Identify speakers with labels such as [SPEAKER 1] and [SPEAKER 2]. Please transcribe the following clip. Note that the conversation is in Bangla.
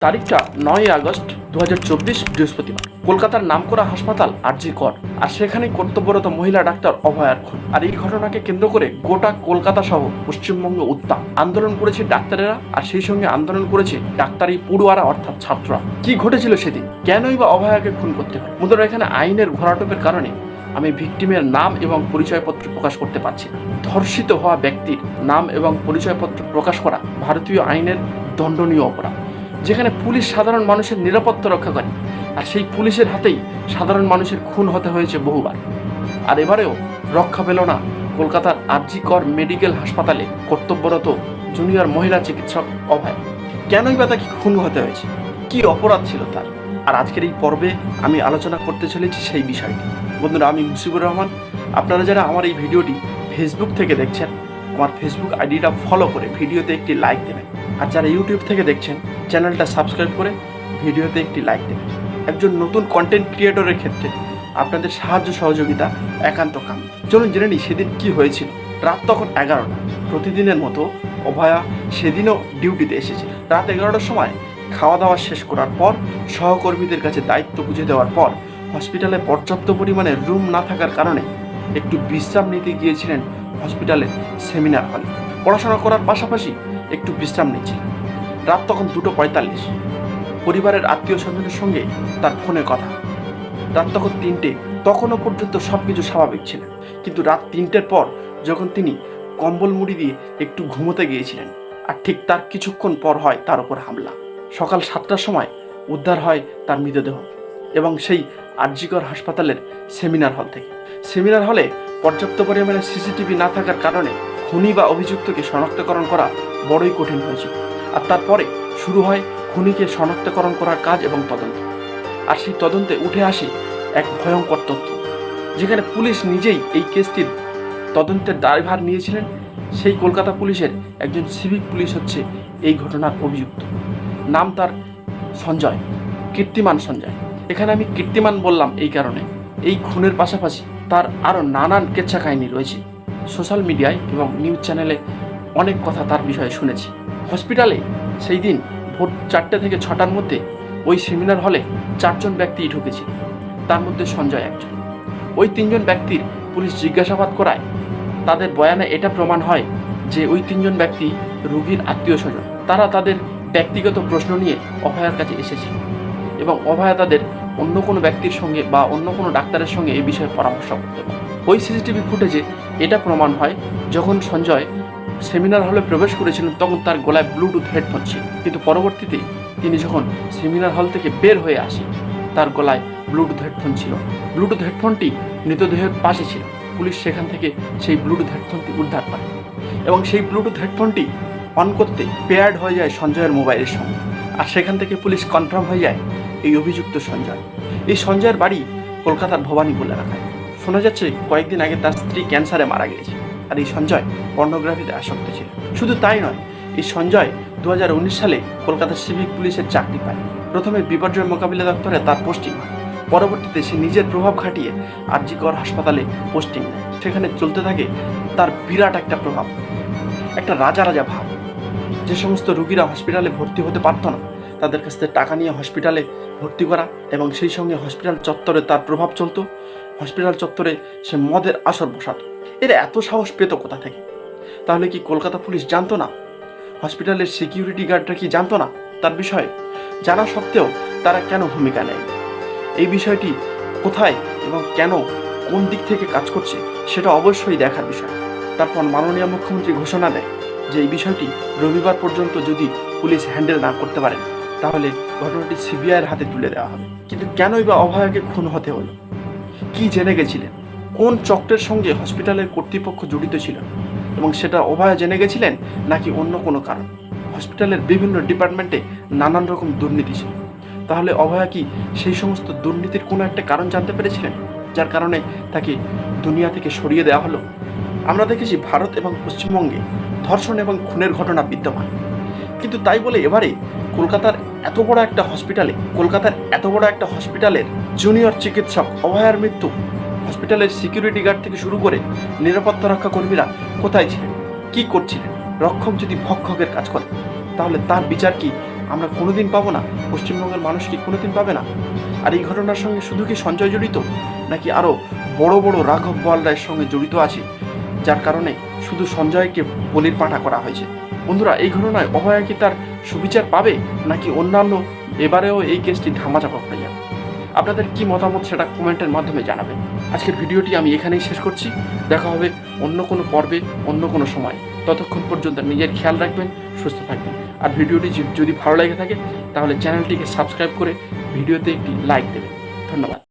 [SPEAKER 1] তারিখটা 9 আগস্ট 2024 বৃহস্পতিবার। কলকাতার নামকরা হাসপাতাল আরজি কর, আর সেখানেই কর্তব্যরত মহিলা ডাক্তার অভয়ার খুন। আর এই ঘটনাকে কেন্দ্র করে গোটা কলকাতা সহ পশ্চিমবঙ্গে উত্তাপ। আন্দোলন করেছে ডাক্তারেরা, আর সেই সঙ্গে আন্দোলন করেছে ডাক্তারি পড়ুয়ারা অর্থাৎ ছাত্ররা। কি ঘটেছিল সেদিন, কেনই বা অভয়াকে খুন করতে হয়? মুদ্রা এখানে আইনের ঘোরাটোপের কারণে আমি ভিকটিমের নাম এবং পরিচয়পত্র প্রকাশ করতে পারছি না। ধর্ষিত হওয়া ব্যক্তির নাম এবং পরিচয়পত্র প্রকাশ করা ভারতীয় আইনের দণ্ডনীয় অপরাধ, যেখানে পুলিশ সাধারণ মানুষের নিরাপত্তা রক্ষা করে, আর সেই পুলিশের হাতেই সাধারণ মানুষের খুন হতে হয়েছে বহুবার। আর এবারেও রক্ষা পেল না কলকাতার আরজি কর মেডিকেল হাসপাতালে কর্তব্যরত জুনিয়র মহিলা চিকিৎসক অভয়। কেনই বা তাকে খুন হতে হয়েছে, কি অপরাধ ছিল তার? আর আজকের এই পর্বে আমি আলোচনা করতে চলেছি সেই বিষয়টি। বন্ধুরা, আমি মুজিবুর রহমান। আপনারা যারা আমার এই ভিডিওটি ফেসবুক থেকে দেখছেন, আমার ফেসবুক আইডিটা ফলো করে ভিডিওতে একটি লাইক দেবেন। আর যারা ইউটিউব থেকে দেখছেন, চ্যানেলটা সাবস্ক্রাইব করে ভিডিওতে একটি লাইক দেবেন। একজন নতুন কন্টেন্ট ক্রিয়েটরের ক্ষেত্রে আপনাদের সাহায্য সহযোগিতা একান্ত কাম। চলুন জেনে নিই সেদিন কি হয়েছিল। রাত তখন 11টা। প্রতিদিনের মতো অভয়া সেদিনও ডিউটিতে এসেছে। রাত 11টার সময় খাওয়া দাওয়া শেষ করার পর সহকর্মীদের কাছে দায়িত্ব বুঝে দেওয়ার পর হসপিটালে পর্যাপ্ত পরিমাণে রুম না থাকার কারণে একটু বিশ্রাম নিতে গিয়েছিলেন হসপিটালের সেমিনার হলে। পড়াশোনা করার পাশাপাশি একটু বিশ্রাম নিচ্ছিলেন। রাত তখন 2:45। পরিবারের আত্মীয় স্বজনের সঙ্গে তার ফোনে কথা। রাত তখন 3টে। তখনও পর্যন্ত সব কিছু স্বাভাবিক ছিল, কিন্তু রাত 3টের পর যখন তিনি কম্বল মুড়ি দিয়ে একটু ঘুমোতে গিয়েছিলেন, আর ঠিক তার কিছুক্ষণ পর হয় তার উপর হামলা। সকাল 7টার সময় উদ্ধার হয় তার মৃতদেহ, এবং সেই আরজি কর হাসপাতালের সেমিনার হল থেকে। সেমিনার হলে পর্যাপ্ত পরিমাণে সিসিটিভি না থাকার কারণে খুনি বা অভিযুক্তকে শনাক্তকরণ করা বড়ই কঠিন হয়েছিল। আর তারপরে শুরু হয় খুনিকে শনাক্তকরণ করার কাজ এবং তদন্ত। আর সেই তদন্তে উঠে আসে এক ভয়ঙ্কর তথ্য, যেখানে পুলিশ নিজেই এই কেসটির তদন্তের দায়ভার নিয়েছিলেন। সেই কলকাতা পুলিশের একজন সিভিক পুলিশ হচ্ছে এই ঘটনার অভিযুক্ত। নাম তার সঞ্জয়, কীর্তিমান সঞ্জয়। এখানে আমি কীর্তিমান বললাম এই কারণে, এই খুনের পাশাপাশি তার আরও নানান কেচ্ছা কাহিনী রয়েছে। সোশ্যাল মিডিয়ায় এবং নিউজ চ্যানেলে অনেক কথা তার বিষয়ে শুনেছি। হসপিটালে সেই দিন ভোর 4টে থেকে 6টার মধ্যে ওই সেমিনার হলে 4জন ব্যক্তি ঢুকেছিল, তার মধ্যে সঞ্জয় একজন। ওই 3জন ব্যক্তির পুলিশ জিজ্ঞাসাবাদ করায় তাদের বয়ানে এটা প্রমাণ হয় যে ওই 3জন ব্যক্তি রোগীর আত্মীয় স্বজন। তারা তাদের ব্যক্তিগত প্রশ্ন নিয়ে অভয়ার কাছে এসেছিল, এবং অভয়া তাদের অন্য কোনো ব্যক্তির সঙ্গে বা অন্য কোনো ডাক্তারের সঙ্গে এই বিষয়ে পরামর্শ করতে পারে। ওই সিসিটিভি ফুটেজে এটা প্রমাণ হয়, যখন সঞ্জয় সেমিনার হলে প্রবেশ করেছিলেন তখন তার গলায় ব্লুটুথ হেডফোন ছিল, কিন্তু পরবর্তীতে তিনি যখন সেমিনার হল থেকে বের হয়ে আসে তার গলায় ব্লুটুথ হেডফোন ছিল। ব্লুটুথ হেডফোনটি মৃতদেহের পাশে ছিল। পুলিশ সেখান থেকে সেই ব্লুটুথ হেডফোনটি উদ্ধার করে, এবং সেই ব্লুটুথ হেডফোনটি অন করতে পেয়ার্ড হয়ে যায় সঞ্জয়ের মোবাইলের সঙ্গে। আর সেখান থেকে পুলিশ কনফার্ম হয়ে যায় এই অভিযুক্ত সঞ্জয়। এই সঞ্জয়ের বাড়ি কলকাতার ভবানীপুর এলাকায়। শোনা যাচ্ছে কয়েকদিন আগে তার স্ত্রী ক্যান্সারে মারা গিয়েছে। আর এই সঞ্জয় পর্নোগ্রাফিতে আসক্ত ছিল। শুধু তাই নয়, এই সঞ্জয় 2019 সালে কলকাতার সিভিক পুলিশের চাকরি পায়। প্রথমে বিপর্যয় মোকাবিলা দপ্তরে তার পোস্টিং হয়। পরবর্তীতে সে নিজের প্রভাব খাটিয়ে আরজি কর হাসপাতালে পোস্টিং নেয়। সেখানে চলতে থাকে তার বিরাট একটা প্রভাব, একটা রাজা রাজা ভাব। যে সমস্ত রোগীরা হসপিটালে ভর্তি হতে পারত না, তাদের কাছ থেকে টাকা নিয়ে হসপিটালে ভর্তি করা, এবং সেই সঙ্গে হসপিটাল চত্বরে তার প্রভাব চলত। হসপিটাল চত্বরে সে মদের আসর বসাতো। এরা এত সাহস পেত কোথা থেকে? তাহলে কি কলকাতা পুলিশ জানতো না? হসপিটালের সিকিউরিটি গার্ডরা কি জানতো না তার বিষয়ে? জানা সত্ত্বেও তারা কেন ভূমিকা নেয়? এই বিষয়টি কোথায় এবং কেন, কোন দিক থেকে কাজ করছে, সেটা অবশ্যই দেখার বিষয়। তারপর মাননীয় মুখ্যমন্ত্রী ঘোষণা দেয় যে এই বিষয়টি রবিবার পর্যন্ত যদি পুলিশ হ্যান্ডেল না করতে পারে, তাহলে ঘটনাটি সিবিআইয়ের হাতে তুলে দেওয়া হবে। কিন্তু কেনই বা অভয়াকে খুন হতে হলো? কি জেনে গেছিলেন? কোন চক্রের সঙ্গে হসপিটালের কর্তৃপক্ষ জড়িত ছিল, এবং সেটা অভয়া জেনে গেছিলেন নাকি অন্য কোনো কারণ? হসপিটালের বিভিন্ন ডিপার্টমেন্টে নানান রকম দুর্নীতি ছিল। তাহলে অভয়া কি সেই সমস্ত দুর্নীতির কোনো একটা কারণ জানতে পেরেছিলেন, যার কারণে তাকে দুনিয়া থেকে সরিয়ে দেওয়া হলো? আমরা দেখেছি ভারত এবং পশ্চিমবঙ্গে ধর্ষণ এবং খুনের ঘটনা বিদ্যমান, কিন্তু তাই বলে এবারে কলকাতার এত বড় একটা হসপিটালের জুনিয়র চিকিৎসক অভয়ার মৃত্যু। হসপিটালের সিকিউরিটি গার্ড থেকে শুরু করে নিরাপত্তা রক্ষা কর্মীরা কোথায় ছিলেন, কি করছিলেন? রক্ষক যদি ভক্ষকের কাজ করে, তাহলে তার বিচার কি আমরা কোনোদিন পাবো না? পশ্চিমবঙ্গের মানুষ কি কোনোদিন পাবে না? আর এই ঘটনার সঙ্গে শুধু কি সঞ্জয় জড়িত, নাকি আরও বড় বড় রাঘব বোয়াল রায়ের সঙ্গে জড়িত আছে, যার কারণে শুধু সঞ্জয়কে বলির পাঠা করা হয়েছে? বন্ধুরা, এই ঘটনায় অভয়া কি তার সুবিচার পাবে, নাকি অন্যান্য এবারেও এই কেসটি ধামাচাপা পড়ে যাবে? আপনাদের কি মতামত সেটা কমেন্টের মাধ্যমে জানাবেন। আজকের ভিডিওটি আমি এখানেই শেষ করছি। দেখা হবে অন্য কোনো পর্বে, অন্য কোনো সময়। ততক্ষণ পর্যন্ত নিজের খেয়াল রাখবেন, সুস্থ থাকবেন। আর ভিডিওটি যদি ভালো লেগে থাকে তাহলে চ্যানেলটিকে সাবস্ক্রাইব করে ভিডিওতে একটি লাইক দেবেন। ধন্যবাদ।